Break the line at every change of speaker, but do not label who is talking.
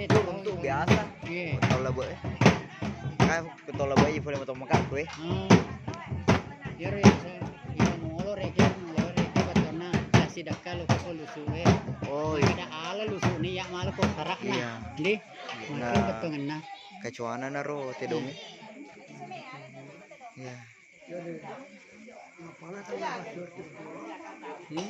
Itu untuk biasa.
Iya.
Betul lah boy. Kan betul lah boy, boleh motor makan gue.
Yoro ya so, ibu ngolo reke batona kasih dakal lo ko lusu
Oh
Ada ala lusu ni ya malu ko karak
iya.
na. Di. Makin
Nah.
betongan na.
Kecuana naro tidung. Iya.
Hmm?